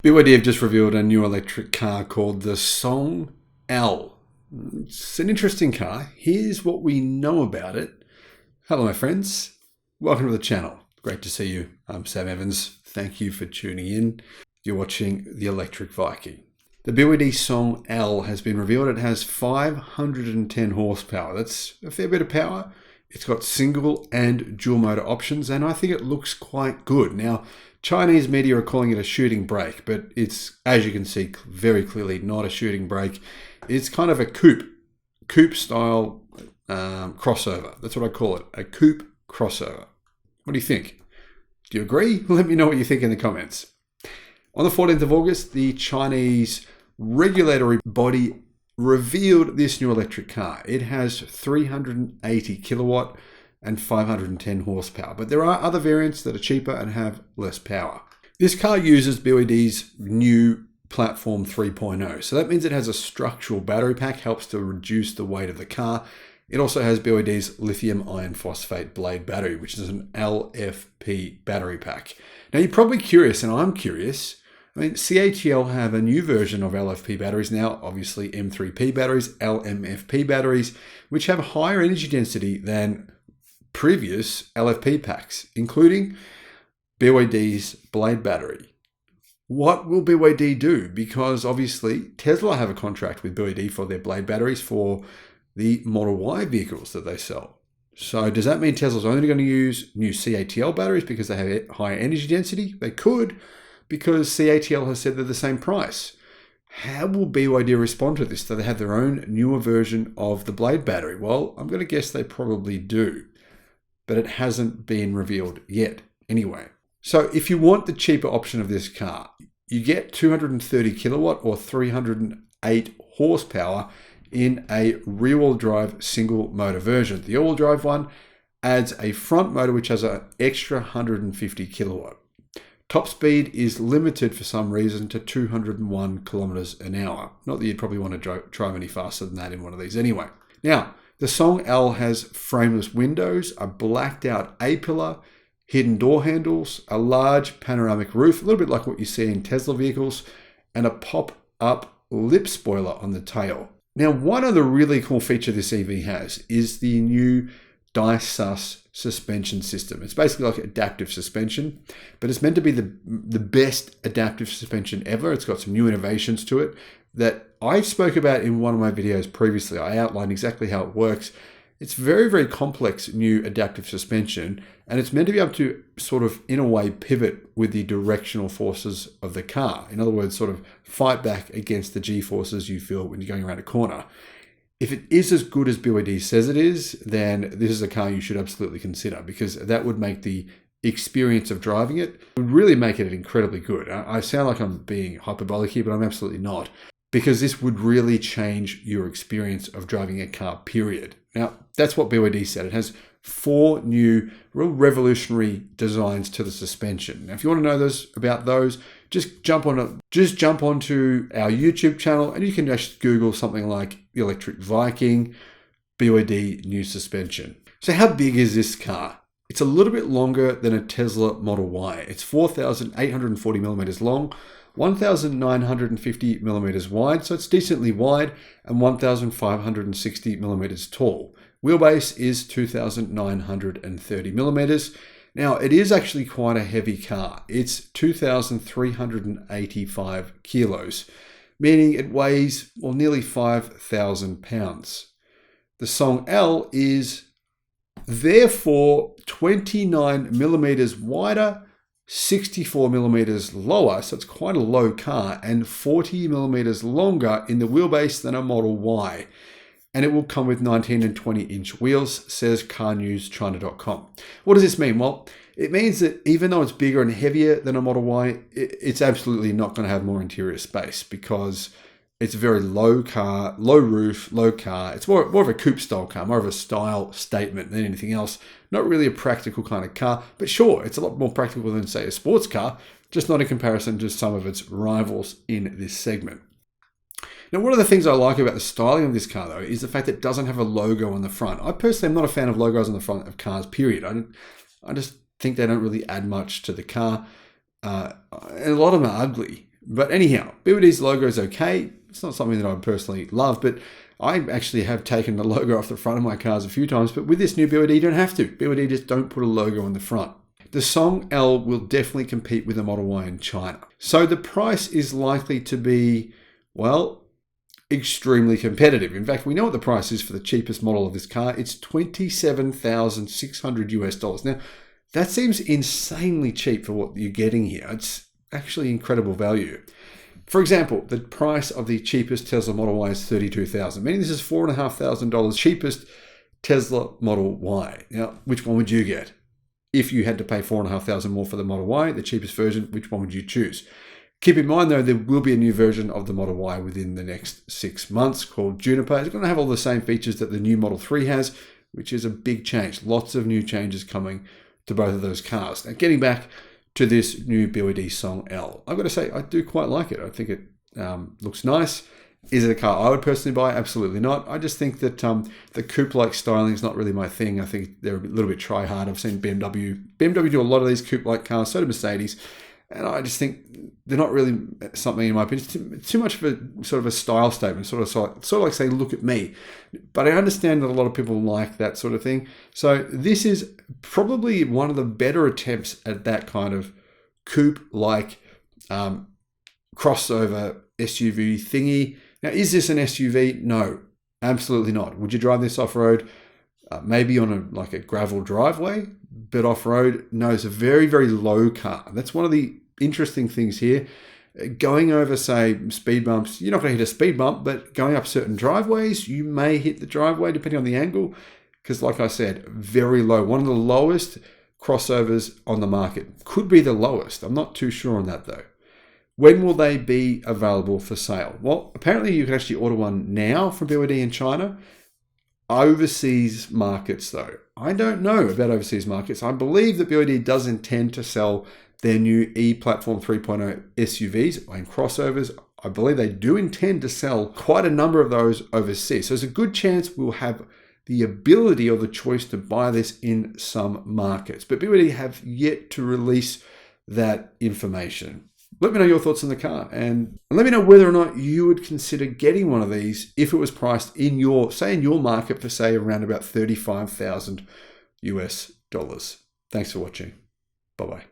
BYD have just revealed a new electric car called the Song L. It's an interesting car. Here's what we know about it. Hello, my friends. Welcome to the channel. Great to see you. I'm Sam Evans. Thank you for tuning in. You're watching the Electric Viking. The BYD Song L has been revealed. It has 510 horsepower. That's a fair bit of power. It's got single and dual motor options, and I think it looks quite good. Now, Chinese media are calling it a shooting brake, but it's, as you can see very clearly, not a shooting brake. It's kind of a coupe style crossover. That's what I call it, a coupe crossover. What do you think? Do you agree? Let me know what you think in the comments. On the 14th of August, the Chinese regulatory body revealed this new electric car. It has 380 kilowatt and 510 horsepower, but there are other variants that are cheaper and have less power. This car uses BYD's new platform 3.0, so that means it has a structural battery pack, helps to reduce the weight of the car. It also has BYD's lithium iron phosphate blade battery, which is an LFP battery pack. Now you're probably curious, and I'm curious. I mean, CATL have a new version of LFP batteries now, obviously M3P batteries, LMFP batteries, which have higher energy density than previous LFP packs, including BYD's blade battery. What will BYD do? Because obviously Tesla have a contract with BYD for their blade batteries for the Model Y vehicles that they sell. So does that mean Tesla's only going to use new CATL batteries because they have higher energy density? They could, because CATL has said they're the same price. How will BYD respond to this? Do they have their own newer version of the blade battery? Well, I'm going to guess they probably do, but it hasn't been revealed yet anyway. So if you want the cheaper option of this car, you get 230 kilowatt or 308 horsepower in a rear-wheel drive single motor version. The all-wheel drive one adds a front motor which has an extra 150 kilowatt. Top speed is limited for some reason to 201 kilometers an hour. Not that you'd probably want to drive any faster than that in one of these anyway. Now, the Song L has frameless windows, a blacked out A-pillar, hidden door handles, a large panoramic roof, a little bit like what you see in Tesla vehicles, and a pop-up lip spoiler on the tail. Now, one other really cool feature this EV has is the new DiSUS suspension system. It's basically like adaptive suspension, but it's meant to be the best adaptive suspension ever. It's got some new innovations to it that I spoke about in one of my videos previously. I outlined exactly how it works. It's very, very complex new adaptive suspension, and it's meant to be able to sort of, in a way, pivot with the directional forces of the car. In other words, sort of fight back against the G-forces you feel when you're going around a corner. If it is as good as BYD says it is, then this is a car you should absolutely consider, because that would make the experience of driving it, would really make it incredibly good. I sound like I'm being hyperbolic here, but I'm absolutely not, because this would really change your experience of driving a car, period. Now, that's what BYD said. It has 4 new real revolutionary designs to the suspension. Now, if you want to know about those, just jump onto our YouTube channel, and you can just Google something like the Electric Viking BYD new suspension. So how big is this car? It's a little bit longer than a Tesla Model Y. It's 4,840 millimeters long, 1,950 millimeters wide, so it's decently wide, and 1,560 millimeters tall. Wheelbase is 2,930 millimeters. Now, it is actually quite a heavy car. It's 2,385 kilos, meaning it weighs, well, nearly 5,000 pounds. The Song L is therefore 29 millimeters wider, 64 millimeters lower, so it's quite a low car, and 40 millimeters longer in the wheelbase than a Model Y. And it will come with 19 and 20-inch wheels, says carnewschina.com. What does this mean? Well, it means that even though it's bigger and heavier than a Model Y, it's absolutely not going to have more interior space, because it's a very low car, low roof, low car. It's more of a coupe style car, more of a style statement than anything else. Not really a practical kind of car, but sure, it's a lot more practical than, say, a sports car, just not in comparison to some of its rivals in this segment. Now, one of the things I like about the styling of this car, though, is the fact that it doesn't have a logo on the front. I personally am not a fan of logos on the front of cars, period. I just think they don't really add much to the car. And a lot of them are ugly. But anyhow, BYD's logo is okay. It's not something that I personally love, but I actually have taken the logo off the front of my cars a few times, but with this new BYD, you don't have to. BYD just don't put a logo on the front. The Song L will definitely compete with the Model Y in China. So the price is likely to be, well, extremely competitive. In fact, we know what the price is for the cheapest model of this car. It's $27,600 US. Now, that seems insanely cheap for what you're getting here. It's actually incredible value. For example, the price of the cheapest Tesla Model Y is $32,000, meaning this is $4,500 cheapest Tesla Model Y. Now, which one would you get? If you had to pay $4,500 more for the Model Y, the cheapest version, which one would you choose? Keep in mind, though, there will be a new version of the Model Y within the next 6 months called Juniper. It's going to have all the same features that the new Model 3 has, which is a big change. Lots of new changes coming to both of those cars. Now, getting back to this new BYD Song L, I've got to say, I do quite like it. I think it looks nice. Is it a car I would personally buy? Absolutely not. I just think that the coupe-like styling is not really my thing. I think they're a little bit try-hard. I've seen BMW do a lot of these coupe-like cars, so do Mercedes. And I just think they're not really something, in my opinion. It's too much of a sort of a style statement, sort of like saying, look at me. But I understand that a lot of people like that sort of thing. So this is probably one of the better attempts at that kind of coupe-like crossover SUV thingy. Now, is this an SUV? No, absolutely not. Would you drive this off-road? Maybe on a gravel driveway, but off-road, no, it's a very, very low car. That's one of the interesting things here. Going over, say, speed bumps, you're not going to hit a speed bump, but going up certain driveways, you may hit the driveway depending on the angle, because like I said, very low. One of the lowest crossovers on the market. Could be the lowest. I'm not too sure on that, though. When will they be available for sale? Well, apparently you can actually order one now from BYD in China. Overseas markets, though, I don't know about overseas markets. I believe that BYD does intend to sell their new E-Platform 3.0 SUVs and crossovers. I believe they do intend to sell quite a number of those overseas. So there's a good chance we'll have the ability or the choice to buy this in some markets. But BYD have yet to release that information. Let me know your thoughts on the car and let me know whether or not you would consider getting one of these if it was priced in your market for, say, around about $35,000 US. Thanks for watching. Bye-bye.